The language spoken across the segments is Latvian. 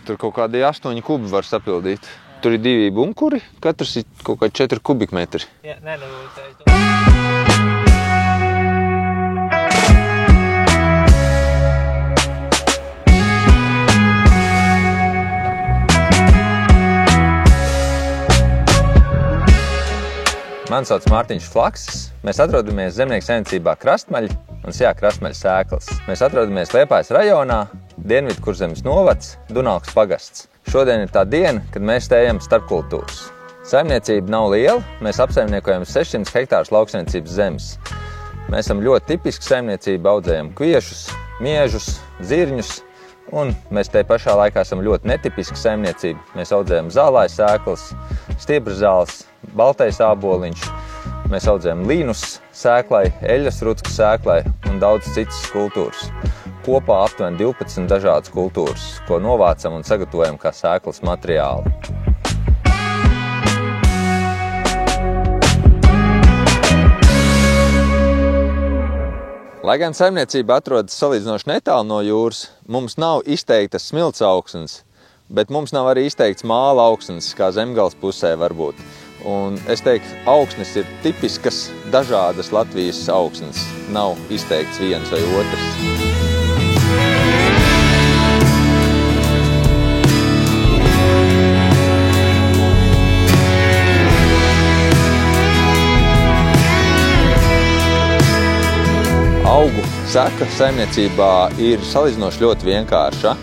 Tur kaut kādi 8 kubi var sapildīt. Tur ir 2 bunkuri, katrs ir kaut kādi 4 kubikmetri. Jā, nē, nu, Mani sauc Mārtiņš Flaksis. Mēs atrodamies zemnieku saimniecībā Krastmaļi un Sijā Krastmaļa sēklas. Mēs atrodamies Liepājas rajonā, Dienvidu Kurzemes novads, Dunalkas pagasts. Šodien ir tā diena, kad mēs tējam starpkultūras. Saimniecība nav liela, mēs apsaimniekojam 600 hektārus lauksaimniecības zemes. Mēs esam ļoti tipiski saimniecība, audzējam kviešus, miežus, zirņus, un mēs te pašā laikā esam ļoti netipiski saimniecība. Mēs audzējam zālājas sēklas, stiebrzāles, baltais āboliņš, mēs audzējam līnus sēklai, eļas ruckas sēklai un daudz citas kultūras. Kopā aptuveni 12 dažādas kultūras, ko novācam un sagatavojam kā sēklas materiālu. Lai gan saimniecība atrodas salīdzinoši netālu no jūras, mums nav izteiktas smilts augsnes, bet mums nav arī izteikts māla augsnes, kā Zemgales pusē varbūt. Un es teiktu, augsnes ir tipiskas, dažādas Latvijas augsnes. Nav izteikts viens vai otrs. Augu seka saimniecībā ir salīdzinoši ļoti vienkārša.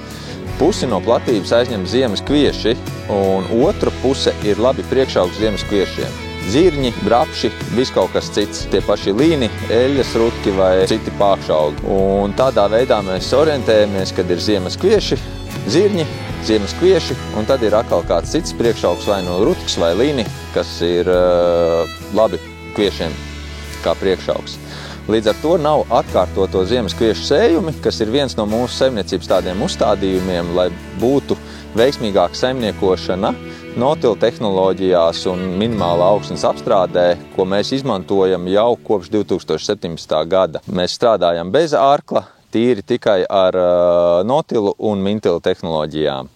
Pusi no platības aizņem ziemas kvieši, un otra puse ir labi priekšaugs ziemas kviešiem. Zirņi, brapši, viss kaut kas cits, tie paši līni, eļas rutki vai citi pākšaugi. Un tādā veidā mēs orientējamies, kad ir ziemas kvieši, zirņi, ziemas kvieši, un tad ir atkal kāds cits priekšaugs vai no rutks vai līni, kas ir labi kviešiem kā priekšaugs. Līdz ar to nav atkārtoto ziemas kviešu sējumi, kas ir viens no mūsu saimniecības tādiem uzstādījumiem, lai būtu veiksmīgāka saimniekošana no-till tehnoloģijās un minimāla augsnes apstrādē, ko mēs izmantojam jau kopš 2017. gada. Mēs strādājam bez ārkla, tīri tikai ar no-tillu un min-tillu tehnoloģijām.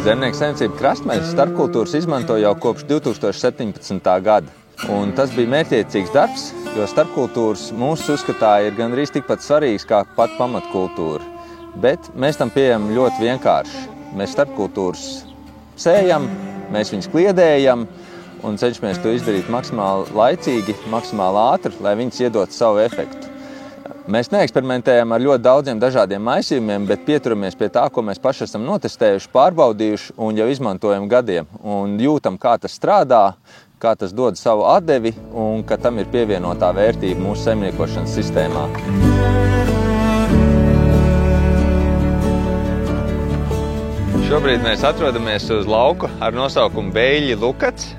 Zemnieku saimniecība Krastmaļas starpkultūras izmanto jau kopš 2017. gada. Un tas bija mērķiecīgs darbs, jo starpkultūras mūsu uzskatā ir gandrīz tikpat svarīgas kā pat pamatkultūra. Bet mēs tam pieejam ļoti vienkārši. Mēs starpkultūras sējam, mēs viņus kliedējam un cenšamies to izdarīt maksimāli laicīgi, maksimāli ātri, lai viņas iedot savu efektu. Mēs neeksperimentējam ar ļoti daudziem dažādiem maisījumiem, bet pieturamies pie tā, ko mēs paši esam notestējuši, pārbaudījuši un jau izmantojam gadiem. Un jūtam, kā tas strādā, kā tas dod savu atdevi un ka tam ir pievienotā vērtība mūsu saimniekošanas sistēmā. Šobrīd mēs atrodamies uz lauku ar nosaukumu Beļļi Lukats.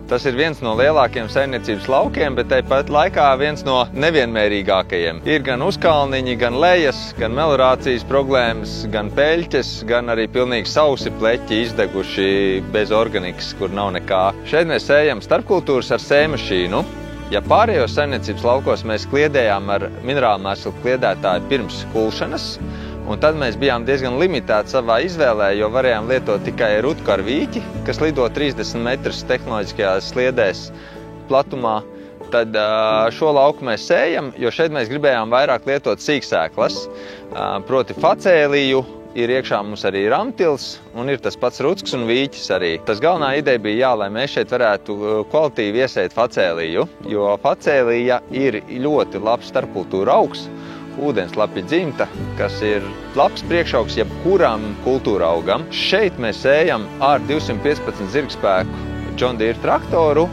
Tas ir viens no lielākiem saimniecības laukiem, bet tāpat laikā viens no nevienmērīgākajiem. Ir gan uzkalniņi, gan lejas, gan meliorācijas problēmas, gan peļķes, gan arī pilnīgi sausi pleķi izdeguši bez organikas, kur nav nekā. Šeit mēs sējam starpkultūras ar sējmašīnu. Ja pārējos saimniecības laukos mēs kliedējām ar minerālu mēslu kliedētāju pirms kulšanas, un tad mēs bijām diezgan limitēti savā izvēlē, jo varējām lietot tikai rutku ar vīķi, kas lido 30 metrus tehnoloģiskajās sliedēs platumā. Tad šo lauku mēs sējam, jo šeit mēs gribējām vairāk lietot sīksēklas, proti facēliju, ir iekšā mums arī ramtils un ir tas pats rucks un vīķis arī. Tas galvenā ideja bija, lai mēs šeit varētu kvalitīvi iesēt facēliju, jo facēlija ir ļoti labs starpkultūra augs, ūdenslapja dzimta, kas ir labs priekšaugs jebkuram kultūra augam. Šeit mēs sējam ar 215 zirgspēku John Deere traktoru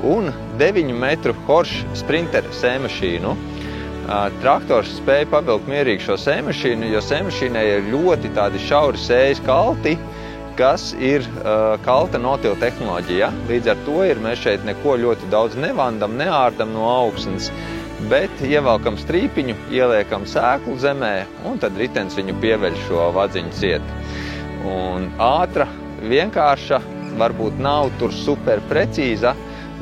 un 9 metru Horsch Sprinter sējmašīnu. Traktors spēja pavilkt mierīgi šo sējmašīnu, jo sējmašīnai ir ļoti tādi šauri sējas kalti, kas ir kalta no-till tehnoloģija. Līdz ar to mēs šeit neko ļoti daudz nevandam, neārdam no augsnes, bet ievelkam strīpiņu, ieliekam sēklu zemē un tad ritenis viņu pieveļ šo vadziņu ciet. Un ātra, vienkārša varbūt nav tur super precīza,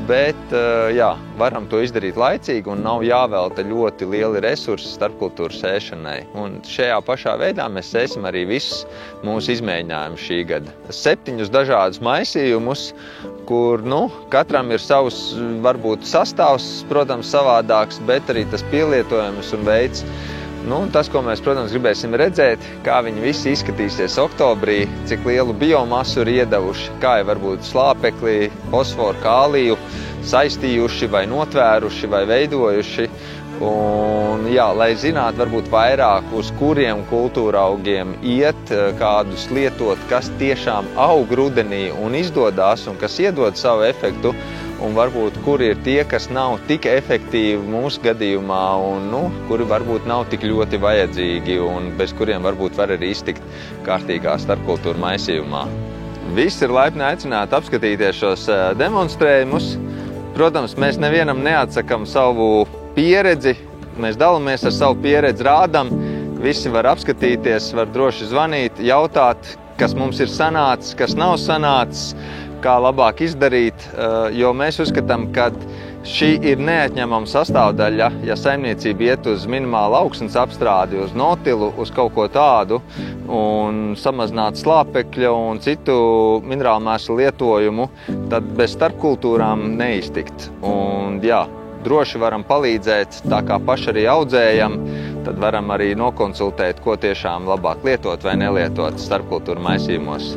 bet jā, varam to izdarīt laicīgi un nav jāvelta ļoti lieli resursi starpkultūras ēšanai. Un šajā pašā veidā mēs ēsim arī visus mūsu izmēģinājumus šī gada. 7 dažādus maisījumus, kur katram ir savs varbūt sastāvs, protams, savādāks, bet arī tas pielietojums un veids. Tas, ko mēs, protams, gribēsim redzēt, kā viņi visi izskatīsies oktobrī, cik lielu biomasu ir iedavuši, kā jau varbūt slāpekli, fosforu, kāliju saistījuši vai notvēruši vai veidojuši. Un, jā, lai zinātu varbūt vairāk, uz kuriem kultūra augiem iet, kādus lietot, kas tiešām aug rudenī un izdodās un kas iedod savu efektu. Un varbūt, kuri ir tie, kas nav tik efektīvi mūsu gadījumā un kuri varbūt nav tik ļoti vajadzīgi un bez kuriem varbūt var arī iztikt kārtīgā starpkultūra maisījumā. Visi ir laipni aicināti apskatīties šos demonstrējumus. Protams, mēs nevienam neatsakam savu pieredzi, mēs dalāmies ar savu pieredzi, rādam, visi var apskatīties, var droši zvanīt, jautāt, kas mums ir sanācis, kas nav sanācis, kā labāk izdarīt, jo mēs uzskatām, ka šī ir neatņemama sastāvdaļa, ja saimniecība iet uz minimālu augsnes apstrādi, uz notilu, uz kaut ko tādu un samazināt slāpekļa un citu minerālu mēslu lietojumu, tad bez starpkultūrām neiztikt. Un jā, droši varam palīdzēt, tā kā paši arī audzējam, tad varam arī nokonsultēt, ko tiešām labāk lietot vai nelietot starpkultūra maisījumos.